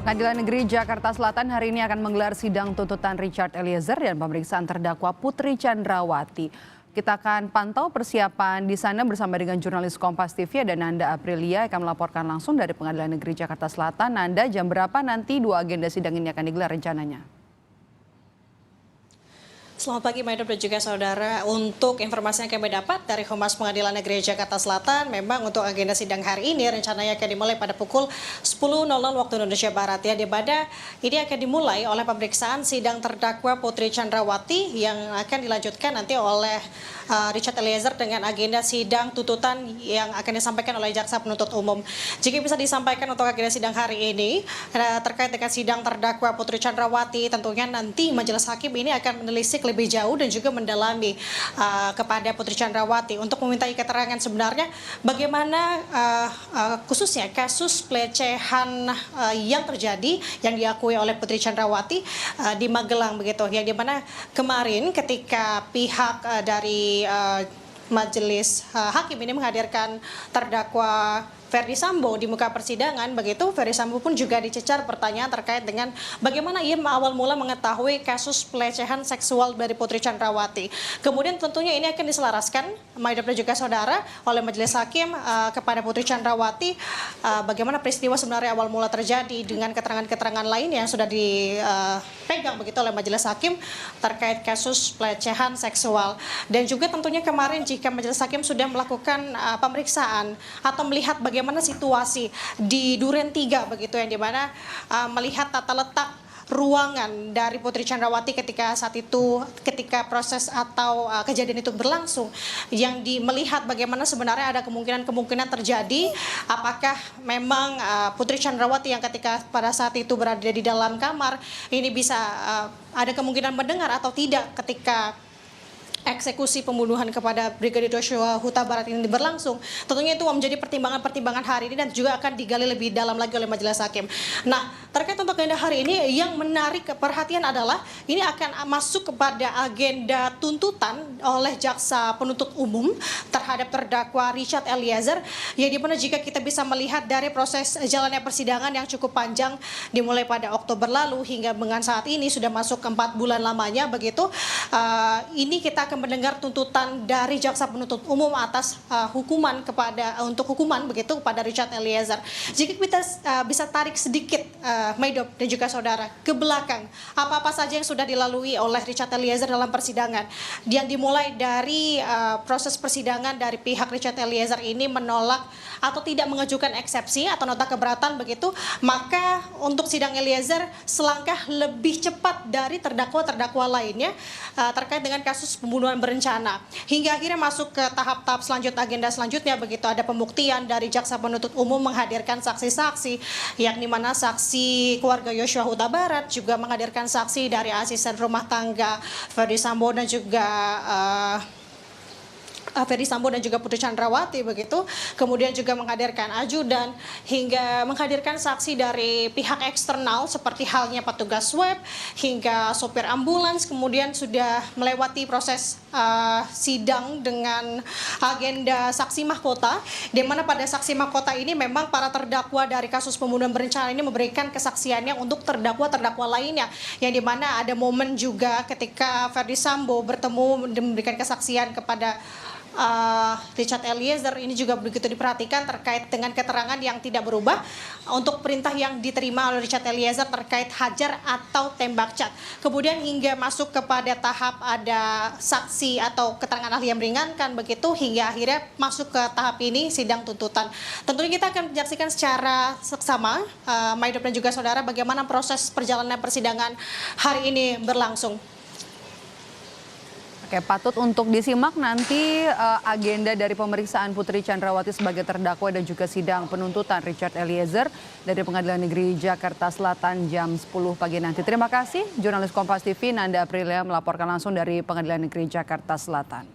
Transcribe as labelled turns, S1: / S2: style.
S1: Pengadilan Negeri Jakarta Selatan hari ini akan menggelar sidang tuntutan Richard Eliezer dan pemeriksaan terdakwa Putri Chandrawati. Kita akan pantau persiapan di sana bersama dengan jurnalis Kompas TV dan Nanda Aprilia akan melaporkan langsung dari Pengadilan Negeri Jakarta Selatan. Nanda, jam berapa nanti dua agenda sidang ini akan digelar rencananya?
S2: Selamat pagi, Maidop dan juga saudara. Untuk informasi yang kami dapat dari Humas Pengadilan Negeri Jakarta Selatan, memang untuk agenda sidang hari ini rencananya akan dimulai pada pukul 10.00 waktu Indonesia Barat. Ya, di mana ini akan dimulai oleh pemeriksaan sidang terdakwa Putri Chandrawati yang akan dilanjutkan nanti oleh Richard Eliezer dengan agenda sidang tuntutan yang akan disampaikan oleh Jaksa Penuntut Umum. Jika bisa disampaikan untuk agenda sidang hari ini terkait dengan sidang terdakwa Putri Chandrawati, tentunya nanti majelis hakim ini akan menelisik lebih jauh dan juga mendalami kepada Putri Chandrawati untuk memintai keterangan sebenarnya bagaimana khususnya kasus pelecehan yang terjadi yang diakui oleh Putri Chandrawati di Magelang begitu, yang dimana kemarin ketika pihak dari majelis hakim ini menghadirkan terdakwa Ferdy Sambo di muka persidangan, begitu Ferdy Sambo pun juga dicecar pertanyaan terkait dengan bagaimana ia awal mula mengetahui kasus pelecehan seksual dari Putri Chandrawati. Kemudian tentunya ini akan diselaraskan, Maidop dan juga saudara, oleh majelis hakim kepada Putri Chandrawati bagaimana peristiwa sebenarnya awal mula terjadi dengan keterangan-keterangan lain yang sudah dipegang begitu oleh majelis hakim terkait kasus pelecehan seksual. Dan juga tentunya kemarin jika majelis hakim sudah melakukan pemeriksaan atau melihat bagaimana situasi di Duren 3 begitu, yang dimana melihat tata letak ruangan dari Putri Chandrawati ketika proses atau kejadian itu berlangsung, yang melihat bagaimana sebenarnya ada kemungkinan terjadi, apakah memang Putri Chandrawati yang ketika pada saat itu berada di dalam kamar ini bisa ada kemungkinan mendengar atau tidak ketika eksekusi pembunuhan kepada Brigadir Joshua Huta Barat ini berlangsung. Tentunya itu menjadi pertimbangan-pertimbangan hari ini dan juga akan digali lebih dalam lagi oleh majelis hakim. Nah, terkait untuk agenda hari ini yang menarik perhatian adalah ini akan masuk kepada agenda tuntutan oleh Jaksa Penuntut Umum terhadap terdakwa Richard Eliezer, yang dimana jika kita bisa melihat dari proses jalannya persidangan yang cukup panjang dimulai pada Oktober lalu hingga dengan saat ini sudah masuk ke 4 bulan lamanya begitu, ini kita akan mendengar tuntutan dari Jaksa Penuntut Umum atas hukuman begitu kepada Richard Eliezer. Jika kita bisa tarik sedikit Maidop dan juga saudara ke belakang, apa-apa saja yang sudah dilalui oleh Richard Eliezer dalam persidangan, yang dimulai dari proses persidangan dari pihak Richard Eliezer ini menolak atau tidak mengajukan eksepsi atau nota keberatan begitu, maka untuk sidang Eliezer selangkah lebih cepat dari terdakwa-terdakwa lainnya terkait dengan kasus pembunuhan berencana, hingga akhirnya masuk ke tahap-tahap agenda selanjutnya begitu. Ada pembuktian dari Jaksa Penuntut Umum menghadirkan saksi-saksi, yakni mana saksi keluarga Joshua Huta Barat, juga menghadirkan saksi dari asisten rumah tangga Ferdy Sambo dan juga Ferdy Sambo dan juga Putri Chandrawati begitu, kemudian juga menghadirkan ajudan hingga menghadirkan saksi dari pihak eksternal seperti halnya petugas swab hingga sopir ambulans, kemudian sudah melewati proses sidang dengan agenda saksi mahkota, di mana pada saksi mahkota ini memang para terdakwa dari kasus pembunuhan berencana ini memberikan kesaksiannya untuk terdakwa-terdakwa lainnya, yang dimana ada momen juga ketika Ferdy Sambo bertemu dan memberikan kesaksian kepada Richard Eliezer. Ini juga begitu diperhatikan terkait dengan keterangan yang tidak berubah untuk perintah yang diterima oleh Richard Eliezer terkait hajar atau tembak cat. Kemudian hingga masuk kepada tahap ada saksi atau keterangan ahli yang meringankan begitu, hingga akhirnya masuk ke tahap ini sidang tuntutan. Tentunya kita akan menyaksikan secara seksama Maidop dan juga saudara bagaimana proses perjalanan persidangan hari ini berlangsung.
S1: Oke, patut untuk disimak nanti agenda dari pemeriksaan Putri Chandrawati sebagai terdakwa dan juga sidang penuntutan Richard Eliezer dari Pengadilan Negeri Jakarta Selatan jam 10 pagi nanti. Terima kasih, jurnalis Kompas TV Nanda Aprilia melaporkan langsung dari Pengadilan Negeri Jakarta Selatan.